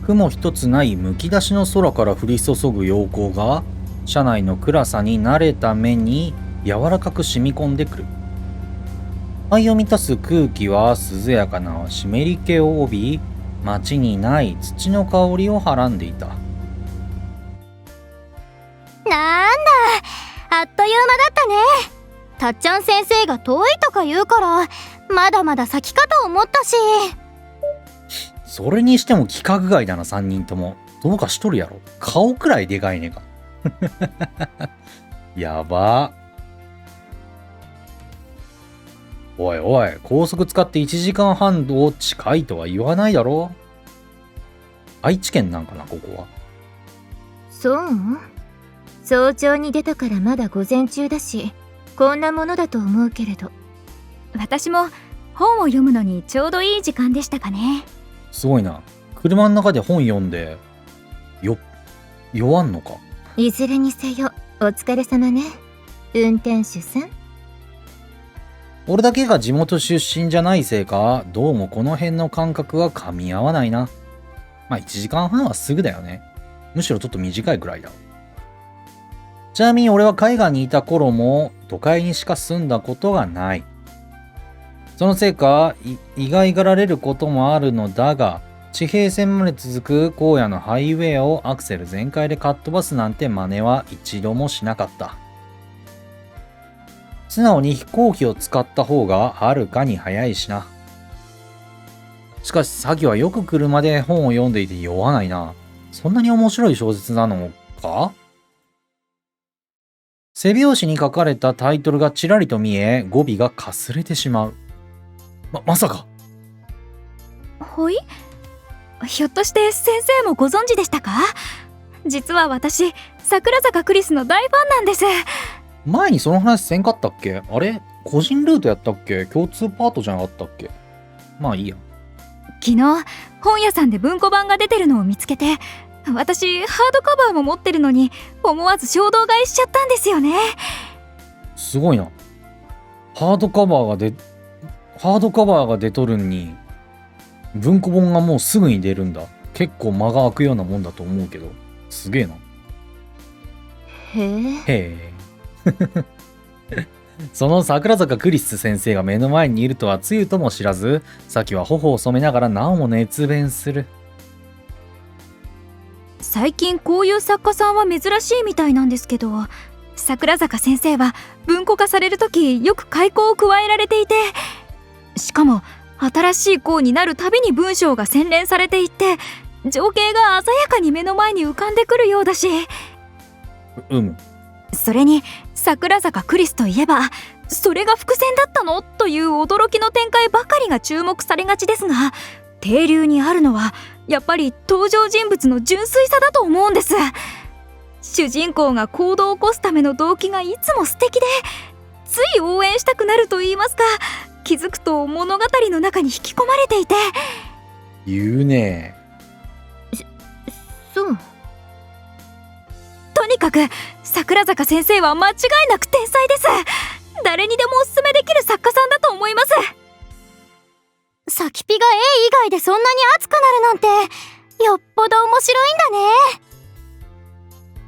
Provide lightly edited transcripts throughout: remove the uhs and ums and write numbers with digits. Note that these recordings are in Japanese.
雲一つないむき出しの空から降り注ぐ陽光が車内の暗さに慣れた目に柔らかく染み込んでくる。肺を満たす空気は涼やかな湿り気を帯び、街にない土の香りをはらんでいた。なんだ、あっという間だったね。たっちゃん先生が遠いとか言うからまだまだ先かと思ったし。それにしても規格外だな、3人とも。どうかしとるやろ。顔くらいでかいねが。やば。おいおい、高速使って1時間半を近いとは言わないだろ。愛知県なんかな、ここは。そう？早朝に出たからまだ午前中だし、こんなものだと思うけれど。私も本を読むのにちょうどいい時間でしたかね。すごいな。車の中で本読んで、酔わんのか。いずれにせよ、お疲れ様ね、運転手さん。俺だけが地元出身じゃないせいか、どうもこの辺の感覚は噛み合わないな。まあ1時間半はすぐだよね。むしろちょっと短いくらいだ。ちなみに俺は海岸にいた頃も都会にしか住んだことがない。そのせいか意外がられることもあるのだが、地平線まで続く荒野のハイウェイをアクセル全開でかっ飛ばすなんて真似は一度もしなかった。素直に飛行機を使った方がはるかに早いしな。しかしサキはよく車で本を読んでいて酔わないな。そんなに面白い小説なのか？背表紙に書かれたタイトルがちらりと見え、語尾がかすれてしまう。まさか。ほい？ひょっとして先生もご存知でしたか？実は私、桜坂クリスの大ファンなんです。前にその話せんかったっけ？あれ？個人ルートやったっけ？共通パートじゃなかったっけ？まあいいや。昨日、本屋さんで文庫版が出てるのを見つけて、私、ハードカバーも持ってるのに、思わず衝動買いしちゃったんですよね。すごいな。ハードカバーが出とるんに、文庫本がもうすぐに出るんだ。結構間が空くようなもんだと思うけど、すげえな。へえ。その桜坂クリス先生が目の前にいるとはつゆとも知らず、サキは頬を染めながらなおも熱弁する。最近こういう作家さんは珍しいみたいなんですけど、桜坂先生は文庫化されるときよく改稿を加えられていて、しかも新しい項になるたびに文章が洗練されていって、情景が鮮やかに目の前に浮かんでくるようだし。それに桜坂クリスといえば、それが伏線だったのという驚きの展開ばかりが注目されがちですが、底流にあるのはやっぱり登場人物の純粋さだと思うんです。主人公が行動を起こすための動機がいつも素敵で、つい応援したくなると言いますか、気づくと物語の中に引き込まれていて。言うね。そう。とにかく桜坂先生は間違いなく天才です。誰にでもおすすめできる作家さんだと思います。サキピが絵以外でそんなに熱くなるなんて、よっぽど面白いん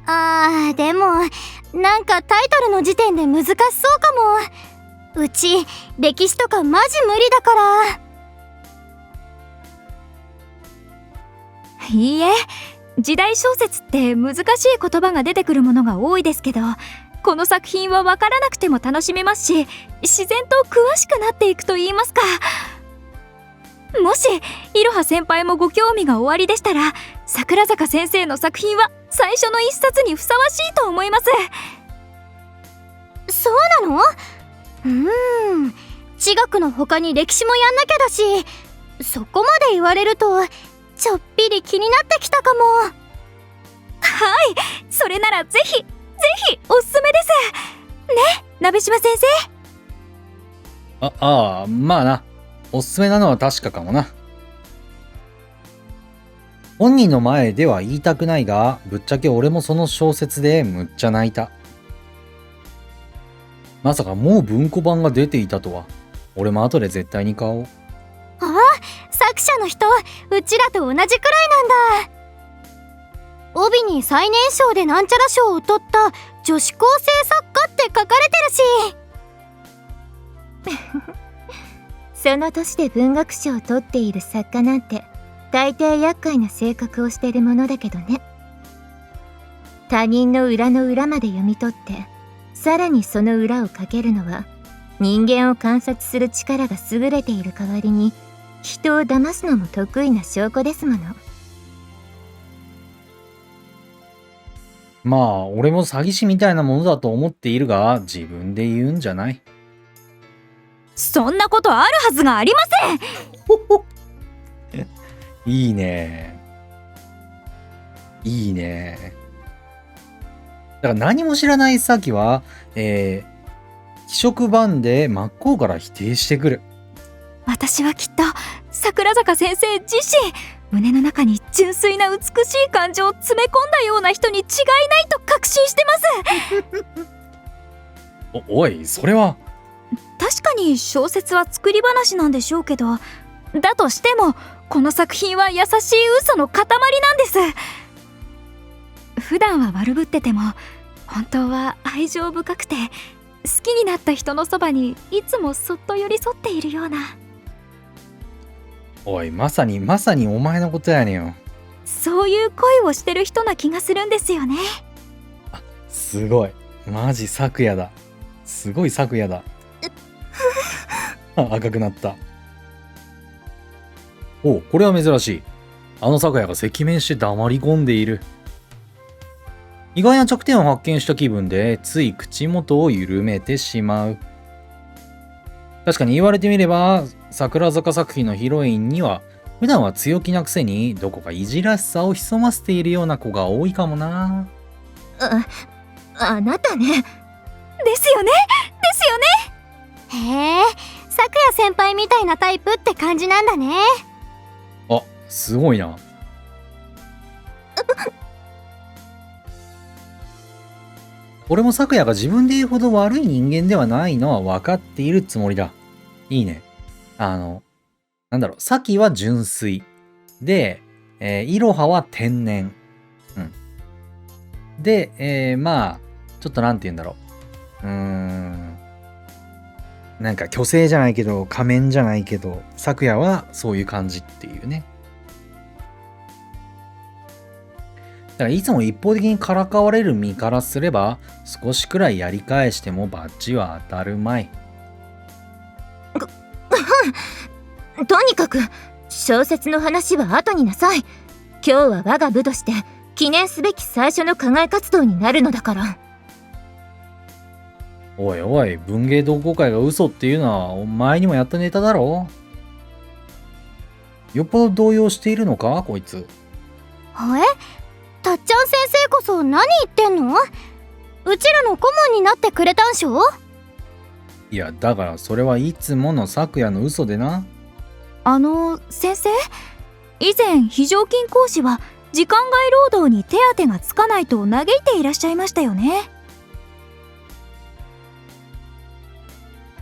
だね。でもなんかタイトルの時点で難しそうかも。うち歴史とかマジ無理だから。いいえ、時代小説って難しい言葉が出てくるものが多いですけど、この作品は分からなくても楽しめますし、自然と詳しくなっていくと言いますか。もしいろは先輩もご興味がおありでしたら、桜坂先生の作品は最初の一冊にふさわしいと思います。そうなの？地学の他に歴史もやんなきゃだし、そこまで言われるとちょっぴり気になってきたかも。はい、それならぜひおすすめですね、鍋島先生。まあな。おすすめなのは確かかもな。本人の前では言いたくないが、ぶっちゃけ俺もその小説でむっちゃ泣いた。まさかもう文庫版が出ていたとは。俺も後で絶対に買おう。作者の人うちらと同じくらいなんだ。帯に最年少でなんちゃら賞を取った女子高生作家って書かれてるし。その年で文学賞を取っている作家なんて大抵厄介な性格をしているものだけどね。他人の裏の裏まで読み取ってさらにその裏をかけるのは人間を観察する力が優れている代わりに人を騙すのも得意な証拠ですもの。まあ俺も詐欺師みたいなものだと思っているが、自分で言うんじゃない。そんなことあるはずがありません。いいね。いいね。だから何も知らないサキは、非色版で真っ向から否定してくる。私はきっと桜坂先生自身、胸の中に純粋な美しい感情を詰め込んだような人に違いないと確信してます。おい、それは。確かに小説は作り話なんでしょうけど、だとしてもこの作品は優しい嘘の塊なんです。普段は悪ぶってても本当は愛情深くて、好きになった人のそばにいつもそっと寄り添っているような。おい、まさにお前のことやねんよ。そういう恋をしてる人な気がするんですよね。すごい。マジ昨夜だ。すごい昨夜だ。赤くなった。お、これは珍しい。あの昨夜が赤面して黙り込んでいる。意外な着点を発見した気分でつい口元を緩めてしまう。確かに言われてみれば、桜坂作品のヒロインには普段は強気なくせにどこかいじらしさを潜ませているような子が多いかもな。あなたね。ですよねですよね。へえ、咲夜先輩みたいなタイプって感じなんだね。あ、すごいな。俺も咲夜が自分で言うほど悪い人間ではないのは分かっているつもりだ。いいね。なんだろう、咲は純粋。で、いろはは天然。うん。で、まあ、ちょっとなんて言うんだろう。なんか虚勢じゃないけど、仮面じゃないけど、咲夜はそういう感じっていうね。だからいつも一方的にからかわれる身からすれば、少しくらいやり返してもバッジは当たるまい。とにかく小説の話は後になさい。今日は我が部として記念すべき最初の課外活動になるのだから。おいおい、文芸同好会が嘘っていうのはお前にもやったネタだろ。よっぽど動揺しているのかこいつ。たっちゃん先生こそ何言ってんの？うちらの顧問になってくれたんしょ？いや、だからそれはいつもの昨夜の嘘でな。先生、以前非常勤講師は時間外労働に手当がつかないと嘆いていらっしゃいましたよね。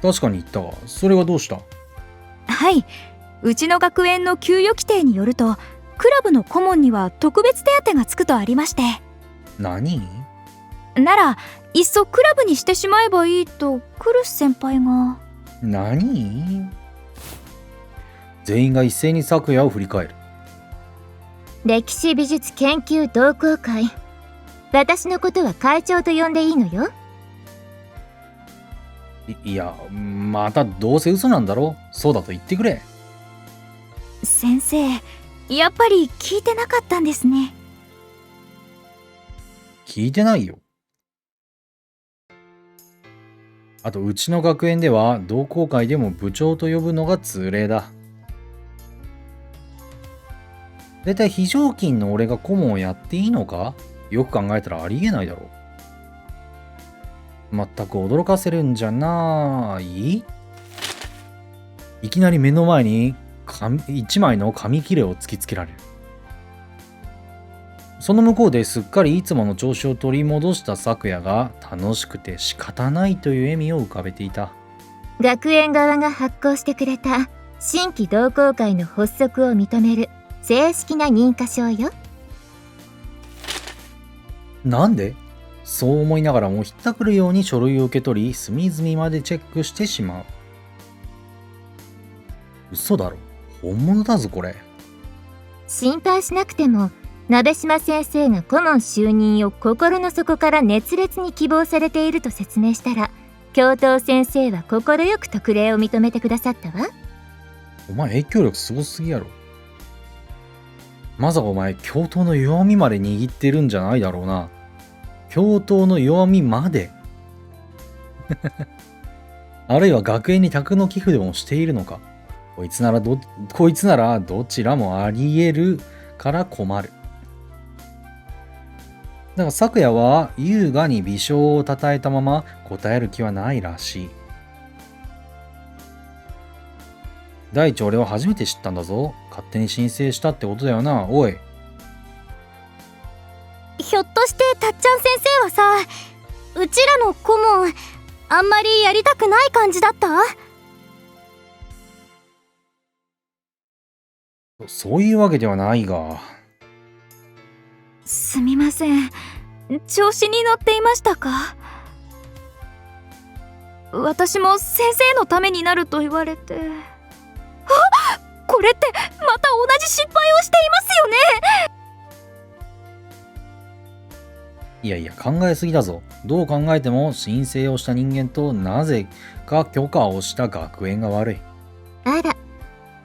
確かに言ったが、それはどうした？はい、うちの学園の給与規定によるとクラブの顧問には特別手当がつくとありまして。何？ならいっそクラブにしてしまえばいいとクルス先輩が。何？全員が一斉に昨夜を振り返る。歴史美術研究同好会。私のことは会長と呼んでいいのよ。いや、またどうせ嘘なんだろ。そうだと言ってくれ。先生、やっぱり聞いてなかったんですね。聞いてないよ。あと、うちの学園では同好会でも部長と呼ぶのが通例だ。だいたい非常勤の俺が顧問をやっていいのか？よく考えたらありえないだろう。まったく驚かせるんじゃない？いきなり目の前に一枚の紙切れを突きつけられる。その向こうですっかりいつもの調子を取り戻した昨夜が楽しくて仕方ないという笑みを浮かべていた。学園側が発行してくれた新規同好会の発足を認める正式な認可証よ。なんで？そう思いながらもひったくるように書類を受け取り、隅々までチェックしてしまう。嘘だろ。本物だぞこれ。心配しなくても、鍋島先生が顧問就任を心の底から熱烈に希望されていると説明したら、教頭先生は快く特例を認めてくださったわ。お前影響力すごすぎやろ。まさかお前教頭の弱みまで握ってるんじゃないだろうな。教頭の弱みまであるいは学園に宅の寄付でもしているのか。こいつならどちらもあり得るから困る。だから昨夜は優雅に微笑をたたえたまま答える気はないらしい。第一俺は初めて知ったんだぞ。勝手に申請したってことだよな。おい。ひょっとしてたっちゃん先生はさ、うちらの顧問あんまりやりたくない感じだった？そういうわけではないが。すみません。調子に乗っていましたか？私も先生のためになると言われて。あ、これってまた同じ失敗をしていますよね。いやいや、考えすぎだぞ。どう考えても申請をした人間となぜか許可をした学園が悪い。あら、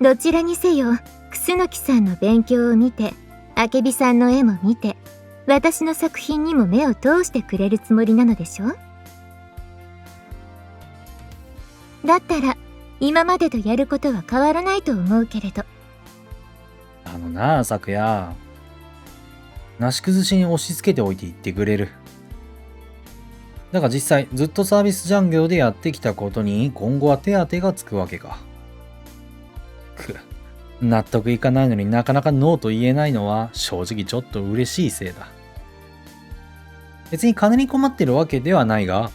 どちらにせよ、楠木さんの勉強を見て、明美さんの絵も見て、私の作品にも目を通してくれるつもりなのでしょ？だったら、今までとやることは変わらないと思うけれど。なあ、昨夜。なし崩しに押し付けておいて言ってくれる。だが実際、ずっとサービス残業でやってきたことに今後は手当てがつくわけか。納得いかないのになかなかノーと言えないのは正直ちょっと嬉しいせいだ。別に金に困ってるわけではないが、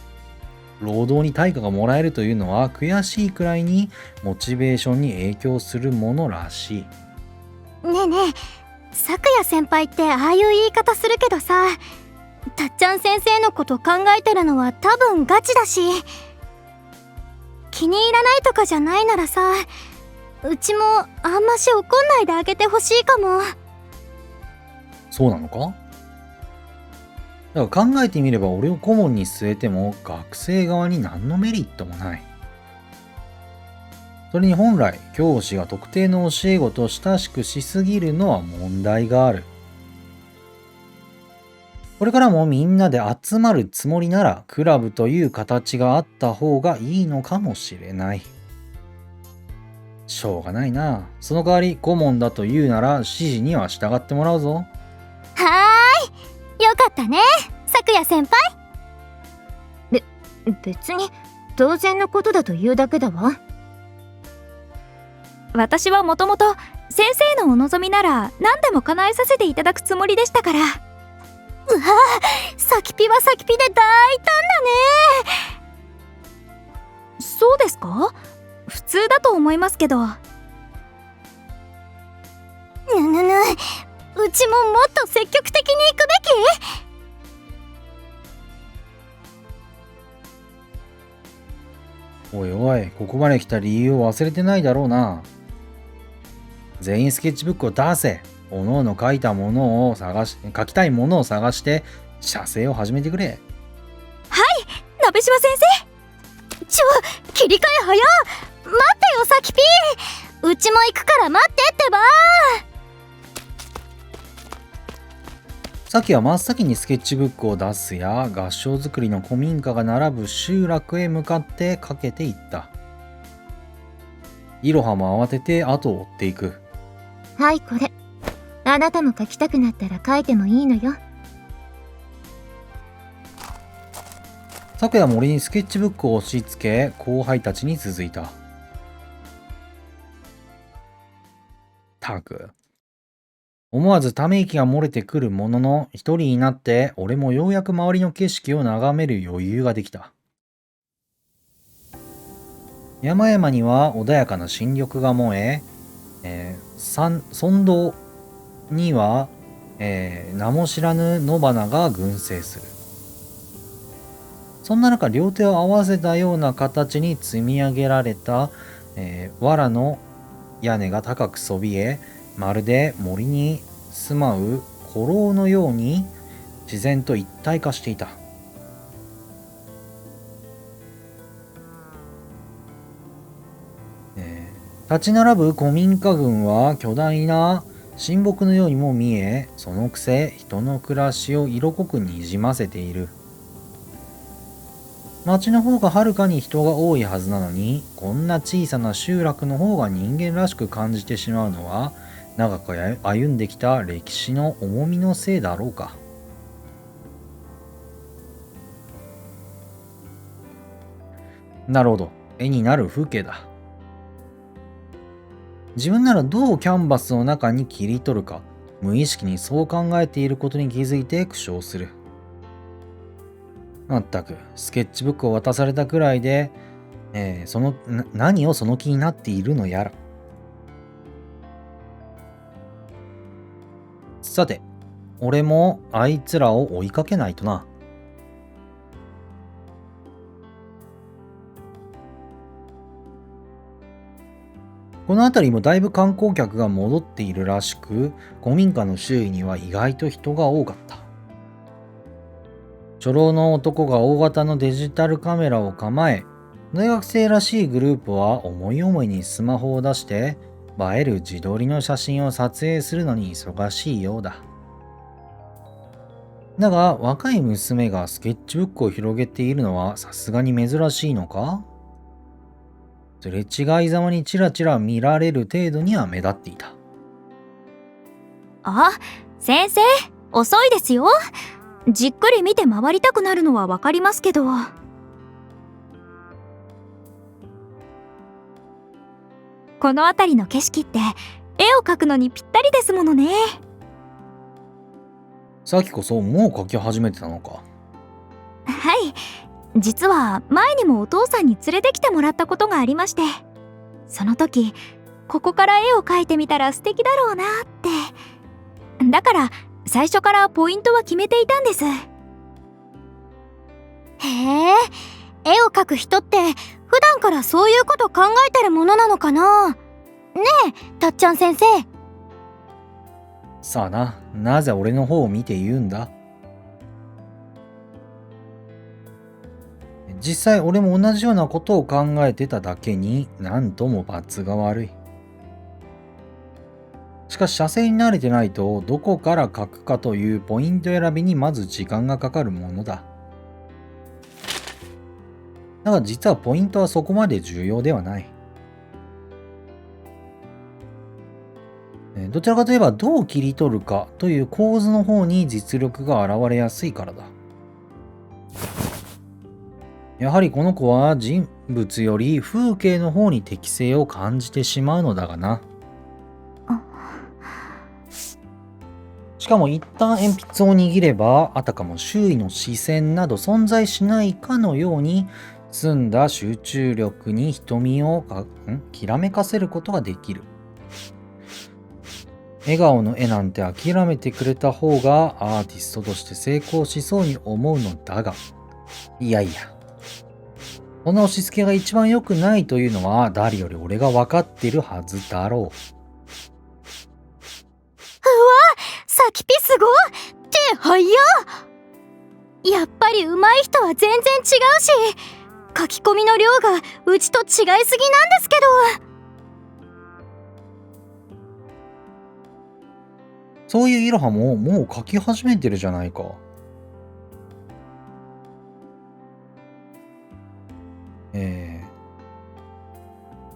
労働に対価がもらえるというのは悔しいくらいにモチベーションに影響するものらしい。ねえねえ、咲夜先輩ってああいう言い方するけどさ、たっちゃん先生のこと考えてるのは多分ガチだし、気に入らないとかじゃないならさ、うちもあんまし怒んないであげてほしいかも。そうなのか？だから考えてみれば俺を顧問に据えても学生側に何のメリットもない。それに本来教師が特定の教え子と親しくしすぎるのは問題がある。これからもみんなで集まるつもりならクラブという形があった方がいいのかもしれない。しょうがないな。その代わり顧問だと言うなら指示には従ってもらうぞ。はーい、よかったね、咲夜先輩。別に当然のことだというだけだわ。私はもともと先生のお望みなら何でも叶えさせていただくつもりでしたから。うわぁ、さきぴはさきぴで大胆だね。そうですか？普通だと思いますけど。ぬぬぬ、うちももっと積極的に行くべき？おいおい、ここまで来た理由を忘れてないだろうな。全員スケッチブックを出せ。おのおの書きたいものを探して写生を始めてくれ。鍋島先生、切り替え早っ。待ってよさきぴー、うちも行くから待ってってば。さっきは真っ先にスケッチブックを出すや合掌造りの古民家が並ぶ集落へ向かってかけていった。いろはも慌てて後を追っていく。はい、これ。あなたも書きたくなったら書いてもいいのよ。昨夜森にスケッチブックを押し付け後輩たちに続いた。たく。思わずため息が漏れてくるものの、一人になって俺もようやく周りの景色を眺める余裕ができた。山々には穏やかな新緑が燃え、村道には、名も知らぬ野花が群生する。そんな中、両手を合わせたような形に積み上げられた、藁の屋根が高くそびえ、まるで森に住まう古老のように自然と一体化していた。立ち並ぶ古民家群は巨大な神木のようにも見え、そのくせ人の暮らしを色濃くにじませている。町の方がはるかに人が多いはずなのに、こんな小さな集落の方が人間らしく感じてしまうのは、長く歩んできた歴史の重みのせいだろうか。なるほど、絵になる風景だ。自分ならどうキャンバスの中に切り取るか、無意識にそう考えていることに気づいて苦笑する。まったく、スケッチブックを渡されたくらいで、何をその気になっているのやら。さて、俺もあいつらを追いかけないとな。この辺りもだいぶ観光客が戻っているらしく、古民家の周囲には意外と人が多かった。初老の男が大型のデジタルカメラを構え、大学生らしいグループは思い思いにスマホを出して映える自撮りの写真を撮影するのに忙しいようだ。だが若い娘がスケッチブックを広げているのはさすがに珍しいのか？すれ違いざまにチラチラ見られる程度には目立っていた。あ、先生、遅いですよ。じっくり見て回りたくなるのはわかりますけど。この辺りの景色って絵を描くのにぴったりですものね。さっきこそもう描き始めてたのか。はい、実は前にもお父さんに連れてきてもらったことがありまして、その時ここから絵を描いてみたら素敵だろうなって。だから最初からポイントは決めていたんです。へえ、絵を描く人って普段からそういうこと考えてるものなのかな？ねえ、たっちゃん先生。さあな、なぜ俺の方を見て言うんだ？実際俺も同じようなことを考えてただけに、なんとも罰が悪い。しかし写生に慣れてないと、どこから描くかというポイント選びにまず時間がかかるものだ。だが実はポイントはそこまで重要ではない。どちらかといえばどう切り取るかという構図の方に実力が現れやすいからだ。やはりこの子は人物より風景の方に適性を感じてしまうのだがな。しかも一旦鉛筆を握れば、あたかも周囲の視線など存在しないかのように、澄んだ集中力に瞳をきらめかせることができる。笑顔の絵なんて諦めてくれた方がアーティストとして成功しそうに思うのだが、いやいや、この押し付けが一番良くないというのは誰より俺が分かっているはずだろう。先ピすごっ！手早っ！やっぱり上手い人は全然違うし、書き込みの量がうちと違いすぎなんですけど。そういうイロハももう書き始めてるじゃないか。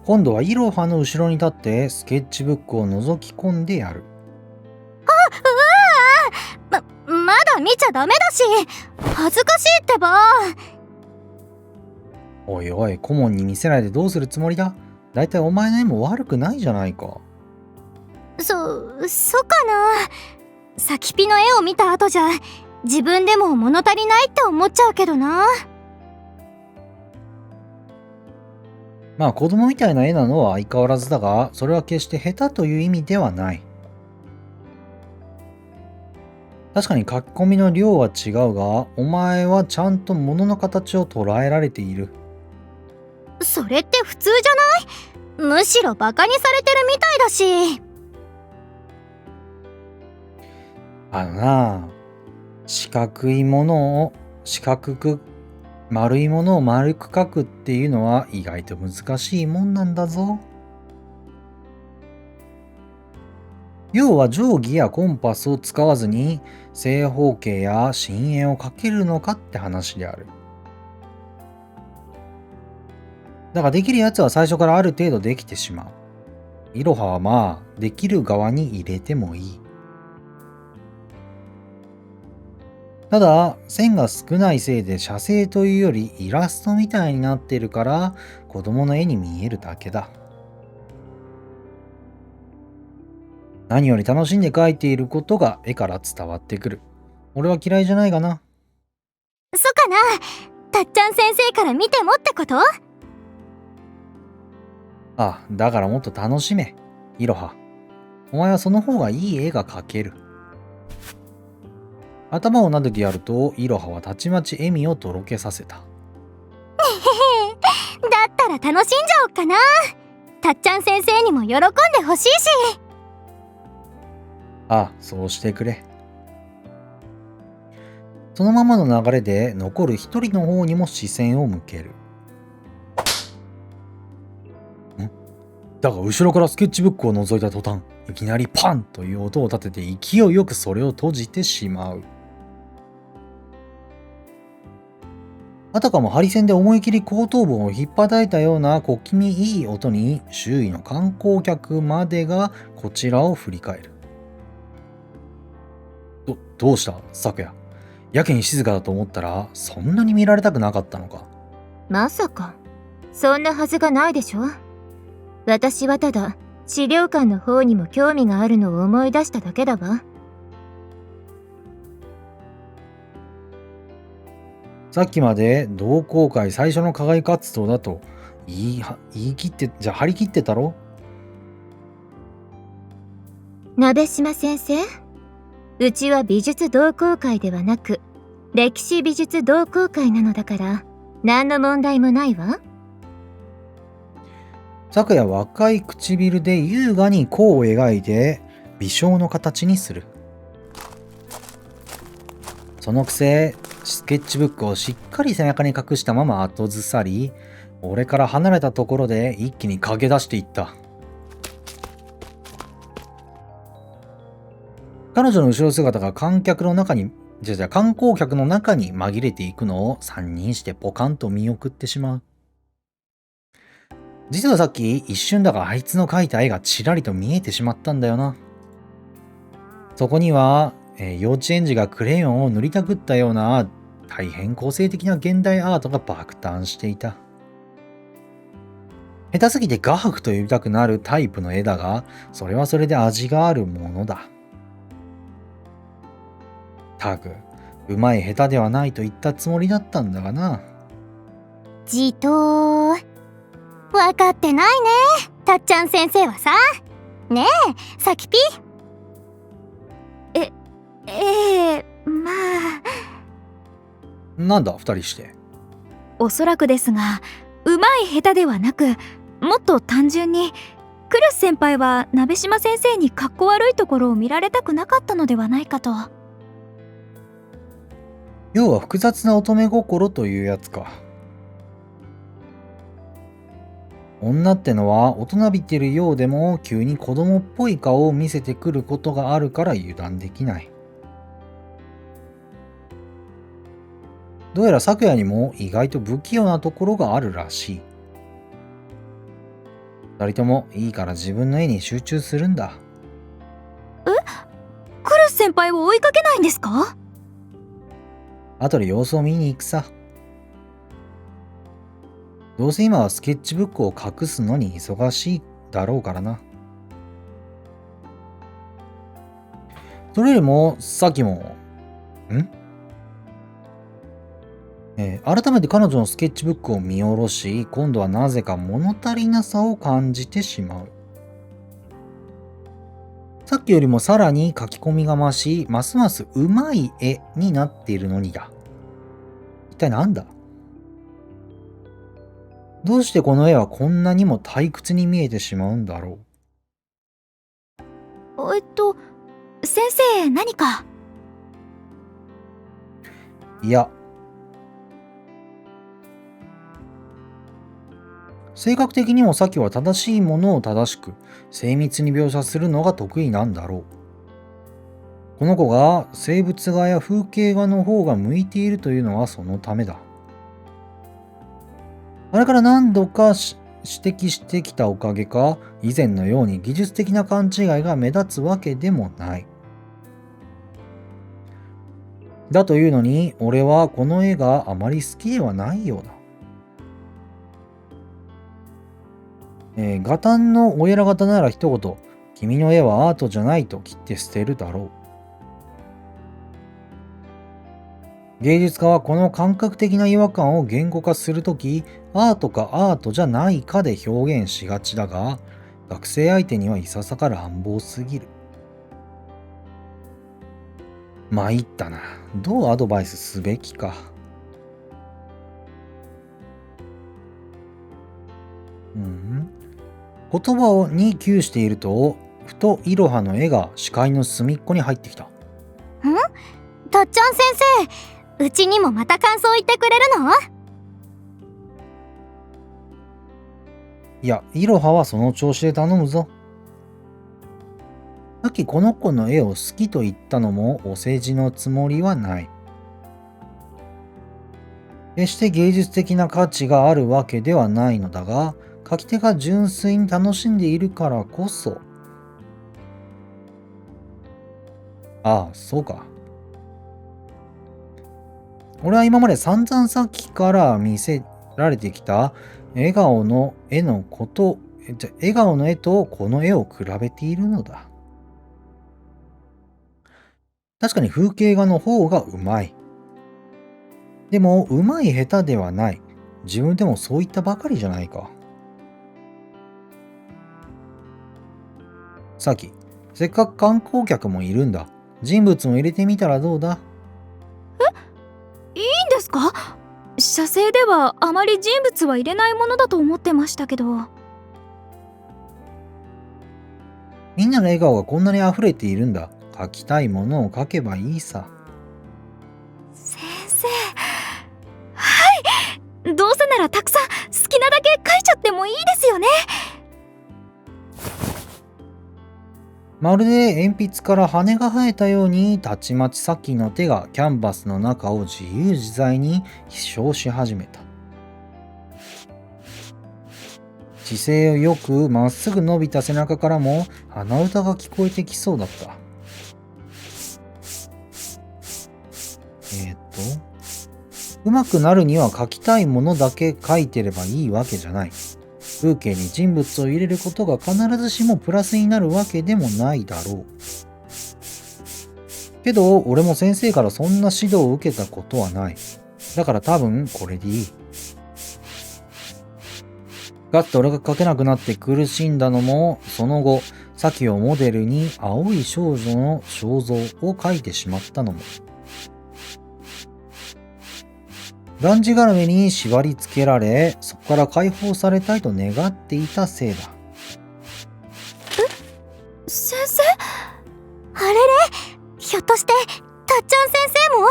今度はイロハの後ろに立ってスケッチブックを覗き込んでやる。まだ見ちゃダメだし、恥ずかしいってば。おいおい、顧問に見せないでどうするつもりだ？だいたいお前の絵も悪くないじゃないか。そうかな。先ピの絵を見た後じゃ自分でも物足りないって思っちゃうけどな。まあ子供みたいな絵なのは相変わらずだが、それは決して下手という意味ではない。確かに書き込みの量は違うが、お前はちゃんと物の形を捉えられている。それって普通じゃない？むしろバカにされてるみたいだし。あのな、四角いものを四角く、丸いものを丸く描くっていうのは意外と難しいもんなんだぞ。要は定規やコンパスを使わずに正方形や深淵を描けるのかって話である。だからできるやつは最初からある程度できてしまう。いろははまあできる側に入れてもいい。ただ線が少ないせいで写生というよりイラストみたいになっているから子供の絵に見えるだけだ。何より楽しんで描いていることが絵から伝わってくる。俺は嫌いじゃないがな。そかな。たっちゃん先生から見てもってこと？あ、だからもっと楽しめ。いろは。お前はその方がいい絵が描ける。頭を撫でてやると、いろははたちまち笑みをとろけさせた。だったら楽しんじゃおっかな。たっちゃん先生にも喜んでほしいし。ああ、そうしてくれ。そのままの流れで残る一人の方にも視線を向ける。だが後ろからスケッチブックを覗いた途端、いきなりパンという音を立てて勢いよくそれを閉じてしまう。あたかもハリセンで思い切り後頭部を引っ叩いたような小気味いい音に周囲の観光客までがこちらを振り返る。どうした昨夜。やけに静かだと思ったらそんなに見られたくなかったのか。まさかそんなはずがないでしょ。私はただ資料館の方にも興味があるのを思い出しただけだわ。さっきまで同好会最初の課外活動だと言い切って、じゃあ張り切ってたろ。鍋島先生、うちは美術同好会ではなく歴史美術同好会なのだから何の問題もないわ。昨夜若い唇で優雅に弧を描いて微笑の形にする。そのくせスケッチブックをしっかり背中に隠したまま後ずさり、俺から離れたところで一気に駆け出していった。彼女の後ろ姿が観光客の中に紛れていくのを3人してポカンと見送ってしまう。実はさっき一瞬だがあいつの描いた絵がちらりと見えてしまったんだよな。そこには、幼稚園児がクレヨンを塗りたくったような大変個性的な現代アートが爆誕していた。下手すぎて画伯と呼びたくなるタイプの絵だが、それはそれで味があるものだ。たく、うまい下手ではないと言ったつもりだったんだがな。じとー。わかってないね、たっちゃん先生はさ。ねえ、さきぴ。まあなんだ二人して。おそらくですが、うまい下手ではなく、もっと単純にクルス先輩は鍋島先生にかっこ悪いところを見られたくなかったのではないかと。要は複雑な乙女心というやつか。女ってのは大人びてるようでも急に子供っぽい顔を見せてくることがあるから油断できない。どうやら昨夜にも意外と不器用なところがあるらしい。二人ともいいから自分の絵に集中するんだ。クルス先輩を追いかけないんですか？後で様子を見に行くさ。どうせ今はスケッチブックを隠すのに忙しいだろうからな。それよりもさっきも改めて彼女のスケッチブックを見下ろし、今度はなぜか物足りなさを感じてしまう。さっきよりもさらに書き込みが増し、ますますうまい絵になっているのにだ。一体なんだ？どうしてこの絵はこんなにも退屈に見えてしまうんだろ先生何か？う。いや、性格的にもサキは正しいものを正しく精密に描写するのが得意なんだろう。この子が生物画や風景画の方が向いているというのはそのためだ。あれから何度か指摘してきたおかげか、以前のように技術的な勘違いが目立つわけでもない。だというのに、俺はこの絵があまり好きではないようだ。ガタンのお偉方なら一言、君の絵はアートじゃないと切って捨てるだろう。芸術家はこの感覚的な違和感を言語化するとき、アートかアートじゃないかで表現しがちだが、学生相手にはいささか乱暴すぎる。参ったな。どうアドバイスすべきか。言葉に窮していると、ふとイロハの絵が視界の隅っこに入ってきた。たっちゃん先生、うちにもまた感想言ってくれるの？いや、イロハはその調子で頼むぞ。さっきこの子の絵を好きと言ったのもお世辞のつもりはない。決して芸術的な価値があるわけではないのだが、書き手が純粋に楽しんでいるからこそ。ああ、そうか。俺は今まで散々さっきから見せられてきた笑顔の絵とこの絵を比べているのだ。確かに風景画の方がうまい。でも、うまい下手ではない。自分でもそう言ったばかりじゃないか。さき、せっかく観光客もいるんだ。人物も入れてみたらどうだ？いいんですか？写生ではあまり人物は入れないものだと思ってましたけど。みんなの笑顔がこんなに溢れているんだ。描きたいものを描けばいいさ。先生、はい、どうせならたくさん好きなだけ描いちゃってもいいですよね。まるで鉛筆から羽が生えたように、たちまちさきの手がキャンバスの中を自由自在に飛翔し始めた。姿勢をよくまっすぐ伸びた背中からも鼻歌が聞こえてきそうだった。うまくなるには描きたいものだけ描いてればいいわけじゃない。風景に人物を入れることが必ずしもプラスになるわけでもないだろう。けど、俺も先生からそんな指導を受けたことはない。だから多分これでいい。ガッと俺が描けなくなって苦しんだのも、その後、サキをモデルに青い少女の肖像を描いてしまったのも。がんじがらめに縛り付けられ、そこから解放されたいと願っていたせいだ。先生？あれれ？ひょっとして、たっちゃん先生も？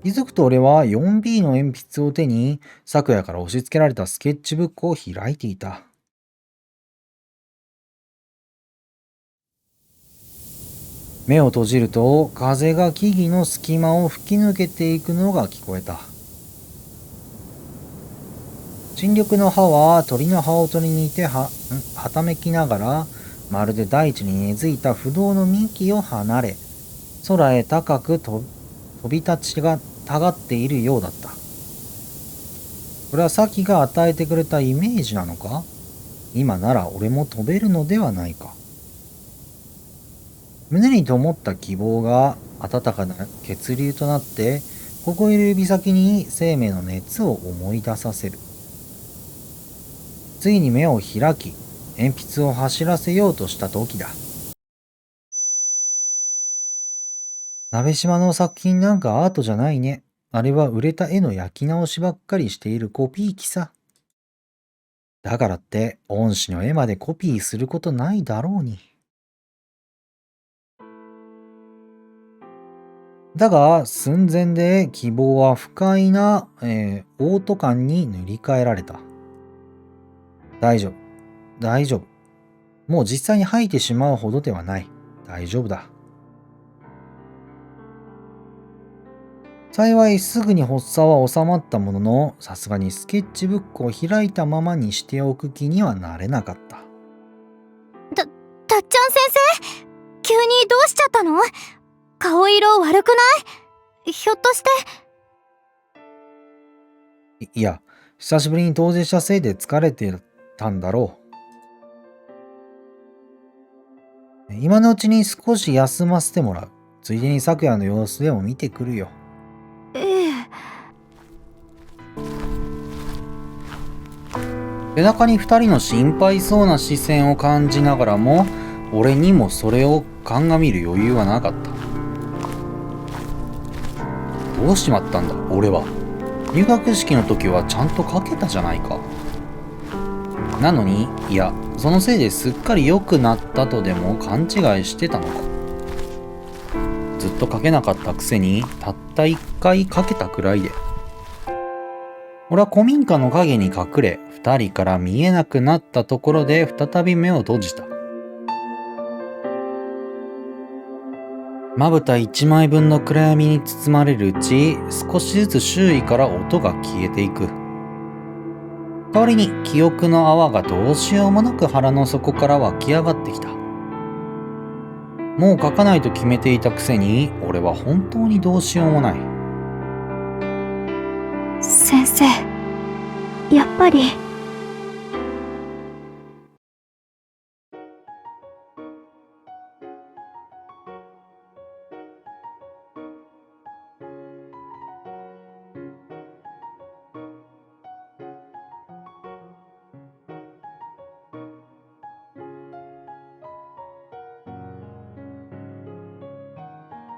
気づくと俺は 4B の鉛筆を手に、昨夜から押し付けられたスケッチブックを開いていた。目を閉じると、風が木々の隙間を吹き抜けていくのが聞こえた。新緑の葉は鳥の羽音に似てはためきながら、まるで大地に根付いた不動の幹を離れ、空へ高く飛び立ちがたがっているようだった。これはサキが与えてくれたイメージなのか？今なら俺も飛べるのではないか。胸に灯った希望が温かな血流となって、ここいる指先に生命の熱を思い出させる。次に目を開き、鉛筆を走らせようとした時だ。鍋島の作品なんかアートじゃないね。あれは売れた絵の焼き直しばっかりしているコピー機さ。だからって恩師の絵までコピーすることないだろうに。だが寸前で希望は不快な、オート感に塗り替えられた。大丈夫。大丈夫。もう実際に吐いてしまうほどではない。大丈夫だ。幸いすぐに発作は収まったものの、さすがにスケッチブックを開いたままにしておく気にはなれなかった。たっちゃん先生、急にどうしちゃったの？顔色悪くない？ひょっとして。いや、久しぶりに遠出したせいで疲れてたんだろう。今のうちに少し休ませてもらう。ついでに昨夜の様子でも見てくるよ。ええ。背中に二人の心配そうな視線を感じながらも、俺にもそれを鑑みる余裕はなかった。どうしまったんだ、俺は。入学式の時はちゃんと書けたじゃないか。なのに、いや、そのせいですっかり良くなったとでも勘違いしてたのか。ずっと書けなかったくせに、たった一回書けたくらいで。俺は古民家の影に隠れ、二人から見えなくなったところで再び目を閉じた。まぶた一枚分の暗闇に包まれるうち、少しずつ周囲から音が消えていく。代わりに記憶の泡がどうしようもなく腹の底から湧き上がってきた。もう書かないと決めていたくせに、俺は本当にどうしようもない。先生、やっぱり